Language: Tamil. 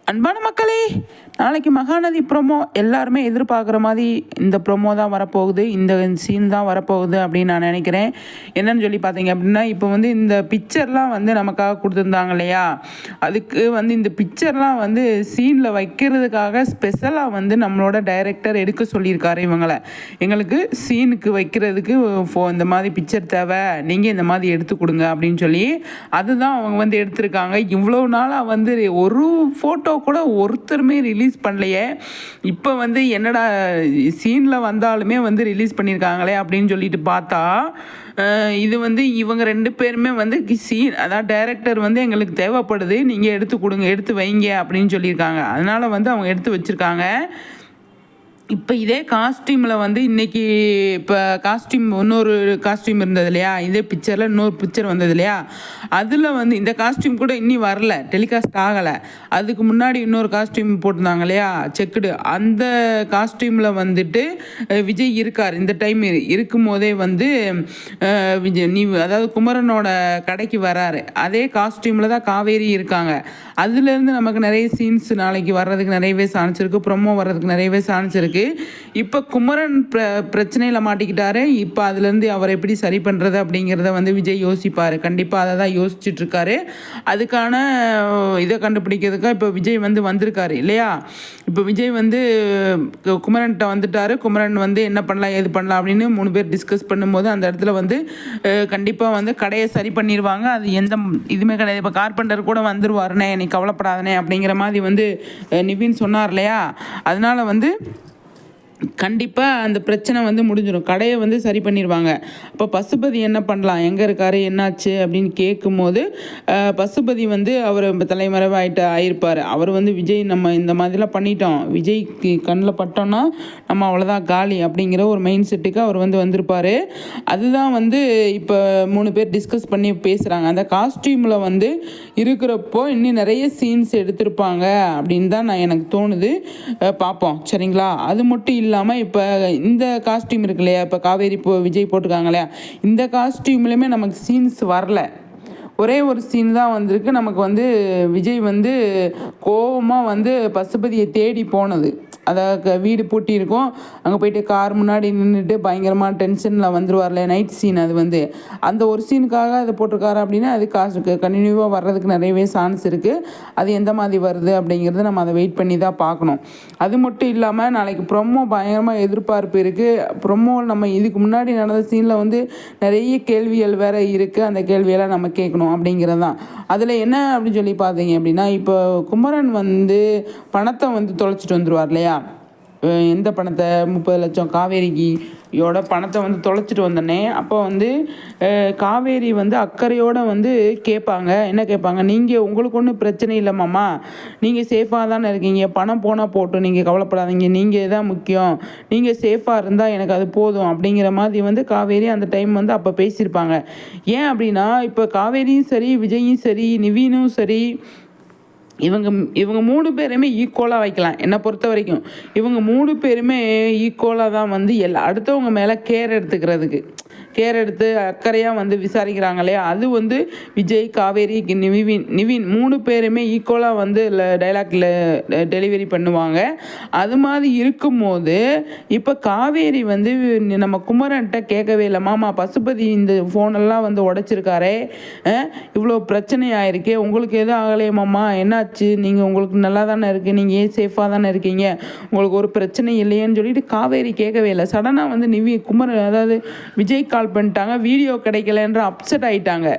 அன்பான மக்களே, நாளைக்கு மகாநதி ப்ரோமோ எல்லாருமே எதிர்பார்க்குற மாதிரி இந்த ப்ரோமோ தான் வரப்போகுது, இந்த சீன் தான் வரப்போகுது அப்படின்னு நான் நினைக்கிறேன். என்னன்னு சொல்லி பார்த்தீங்க அப்படின்னா, இப்போ வந்து இந்த பிக்சர்லாம் வந்து நமக்காக கொடுத்துருந்தாங்க இல்லையா, அதுக்கு வந்து இந்த பிக்சர்லாம் வந்து சீனில் வைக்கிறதுக்காக ஸ்பெஷலாக வந்து நம்மளோட டைரக்டர் எடுக்க சொல்லியிருக்காரு இவங்களை. எங்களுக்கு சீனுக்கு வைக்கிறதுக்கு இந்த மாதிரி பிக்சர் தேவை, நீங்கள் இந்த மாதிரி எடுத்து கொடுங்க அப்படின்னு சொல்லி அதுதான் அவங்க வந்து எடுத்திருக்காங்க. இவ்வளோ நாளாக வந்து ஒரு ஃபோட்டோ கூட ஒருத்தருமே ரிலீஸ் பண்ணலையே. இப்போ வந்து என்னடா சீனில் வந்தாலுமே வந்து ரிலீஸ் பண்ணியிருக்காங்களே அப்படின்னு சொல்லிட்டு பார்த்தா, இது வந்து இவங்க 2 பேருமே வந்து சீன், அதாவது டைரக்டர் வந்து எங்களுக்கு தேவைப்படுது, நீங்கள் எடுத்து கொடுங்க, எடுத்து வைங்க அப்படின்னு சொல்லியிருக்காங்க. அதனால் வந்து அவங்க எடுத்து வச்சுருக்காங்க. இப்போ இதே காஸ்டியூமில் வந்து இன்றைக்கி இப்போ இன்னொரு காஸ்டியூம் இருந்தது இல்லையா, இதே பிக்சரில் இன்னொரு பிக்சர் வந்தது இல்லையா, அதில் வந்து இந்த காஸ்டியூம் கூட இன்னும் வரல, டெலிகாஸ்ட் ஆகலை. அதுக்கு முன்னாடி இன்னொரு காஸ்டியூம் போட்டிருந்தாங்க இல்லையா, செக்குடு, அந்த காஸ்டியூமில் வந்துட்டு விஜய் இருக்கார். இந்த டைம் இருக்கும் போதே வந்து விஜய் அதாவது குமரனோட கடைக்கு வராரு. அதே காஸ்டியூமில் தான் காவேரி இருக்காங்க. அதுலேருந்து நமக்கு நிறைய சீன்ஸ் நாளைக்கு வர்றதுக்கு நிறையவே சான்ஸ் இருக்குது, ப்ரொமோ வர்றதுக்கு நிறையவே சான்ஸ் இருக்குது. இப்போ குமரன் பிரச்சனையில் மாட்டிக்கிட்டாரு. இப்போ அதுலேருந்து அவரை எப்படி சரி பண்ணுறது அப்படிங்கிறத வந்து விஜய் யோசிப்பார். கண்டிப்பாக அதை தான் யோசிச்சுட்டு இருக்காரு. அதுக்கான இதை கண்டுபிடிக்கிறதுக்காக இப்போ விஜய் வந்து வந்திருக்காரு இல்லையா. இப்போ விஜய் வந்து குமரன்கிட்ட வந்துட்டார். குமரன் வந்து என்ன பண்ணலாம் ஏது பண்ணலாம் அப்படின்னு 3 பேர் டிஸ்கஸ் பண்ணும்போது அந்த இடத்துல வந்து கண்டிப்பாக வந்து கடையை சரி பண்ணிடுவாங்க. அது எந்த இதுவுமே கிடையாது. இப்போ கார்பெண்டர் கூட வந்துருவாருனே, நீ கவலைப்படாதனே அப்படிங்கிற மாதிரி வந்து நிவின் சொன்னார் இல்லையா. அதனால வந்து கண்டிப்பாக அந்த பிரச்சனை வந்து முடிஞ்சிடும், கடையை வந்து சரி பண்ணிடுவாங்க. அப்போ பசுபதி என்ன பண்ணலாம், எங்கே இருக்கார், என்னாச்சு அப்படின்னு கேட்கும்போது பசுபதி வந்து அவர் தலைமறைவாயிட்டு ஆயிருப்பார். அவர் வந்து விஜய் நம்ம இந்த மாதிரிலாம் பண்ணிட்டோம், விஜய் கண்ணில் பட்டோன்னா நம்ம அவ்வளோதான் காலி அப்படிங்கிற ஒரு மைண்ட் செட்டுக்கு அவர் வந்து வந்திருப்பார். அதுதான் வந்து இப்போ 3 பேர் டிஸ்கஸ் பண்ணி பேசுகிறாங்க. அந்த காஸ்டியூமில் வந்து இருக்கிறப்போ இன்னும் நிறைய சீன்ஸ் எடுத்திருப்பாங்க அப்படின்னு தான் எனக்கு தோணுது. பார்ப்போம் சரிங்களா. அது மட்டும் இல்லாமல் இப்போ இந்த காஸ்டியூம் இருக்கு இல்லையா, இப்போ காவேரி விஜய் போட்டிருக்காங்க இல்லையா, இந்த காஸ்டியூம்லையுமே நமக்கு சீன்ஸ் வரல. ஒரே ஒரு சீன் தான் வந்திருக்கு. நமக்கு வந்து விஜய் வந்து கோபமாக வந்து பசுபதியை தேடி போனது, அதாவது வீடு பூட்டி இருக்கும், அங்கே போயிட்டு கார் முன்னாடி நின்றுட்டு பயங்கரமாக டென்ஷனில் வந்துடுவார்ல, நைட் சீன். அது வந்து அந்த ஒரு சீனுக்காக அதை போட்டிருக்காரு அப்படின்னா அது கண்டினியூவாக வர்றதுக்கு நிறையவே சான்ஸ் இருக்குது. அது எந்த மாதிரி வருது அப்படிங்கிறத நம்ம அதை வெயிட் பண்ணி தான் பார்க்கணும். அது மட்டும் இல்லாமல் நாளைக்கு ப்ரொமோ பயங்கரமாக எதிர்பார்ப்பு இருக்குது. ப்ரொமோ நம்ம இதுக்கு முன்னாடி நடந்த சீனில் வந்து நிறைய கேள்விகள் வேறு இருக்குது. அந்த கேள்வியெல்லாம் நம்ம கேட்கணும் அப்படிங்கிறது தான். அதில் என்ன அப்படின்னு சொல்லி பார்த்தீங்க அப்படின்னா, இப்போ குமரன் வந்து பணத்தை வந்து தொலைச்சிட்டு வந்துடுவார் இல்லையா. எந்த பணத்தை, 30 லட்சம் காவேரியோட பணத்தை வந்து தொலைச்சிட்டு வந்தோடனே அப்போ வந்து காவேரி வந்து அக்கறையோடு வந்து கேட்பாங்க. என்ன கேட்பாங்க, நீங்கள் உங்களுக்கு ஒன்றும் பிரச்சனை இல்லை மாமா, நீங்கள் சேஃபாக தானே இருக்கீங்க, பணம் போனால் போட்டும், நீங்கள் கவலைப்படாதீங்க, நீங்கள் தான் முக்கியம், நீங்கள் சேஃபாக இருந்தால் எனக்கு அது போதும் அப்படிங்கிற மாதிரி வந்து காவேரி அந்த டைம் வந்து அப்போ பேசியிருப்பாங்க. ஏன் அப்படின்னா இப்போ காவேரியும் சரி, விஜயும் சரி, நிவீனும் சரி, இவங்க 3 பேருமே ஈக்குவலாக வைக்கலாம். என்னை பொறுத்த வரைக்கும் இவங்க 3 பேருமே ஈக்குவலாக தான் வந்து அடுத்தவங்க மேலே கேர் எடுத்து அக்கறையாக வந்து விசாரிக்கிறாங்க இல்லையா. அது வந்து விஜய், காவேரி, நிவின் 3 பேருமே ஈக்குவலாக வந்து டைலாக்ல டெலிவரி பண்ணுவாங்க. அது மாதிரி இருக்கும்போது இப்போ காவேரி வந்து நம்ம குமரன்ட்ட கேட்கவே இல்லை, மாமா பசுபதி இந்த ஃபோனெல்லாம் வந்து உடைச்சிருக்காரே, இவ்வளோ பிரச்சனை ஆயிருக்கே, உங்களுக்கு எதுவும் ஆகலையே மாமா, என்னாச்சு, நீங்கள் உங்களுக்கு நல்லா தானே இருக்குது, நீங்கள் ஏன் சேஃபாக தானே இருக்கீங்க, உங்களுக்கு ஒரு பிரச்சனை இல்லையேன்னு சொல்லிட்டு காவேரி கேட்கவே இல்லை. சடனாக வந்து குமரன் அதாவது விஜய் கால் பண்ணிட்டாங்க, வீடியோ கிடைக்கலன்ற அப்செட் ஆகிட்டாங்க.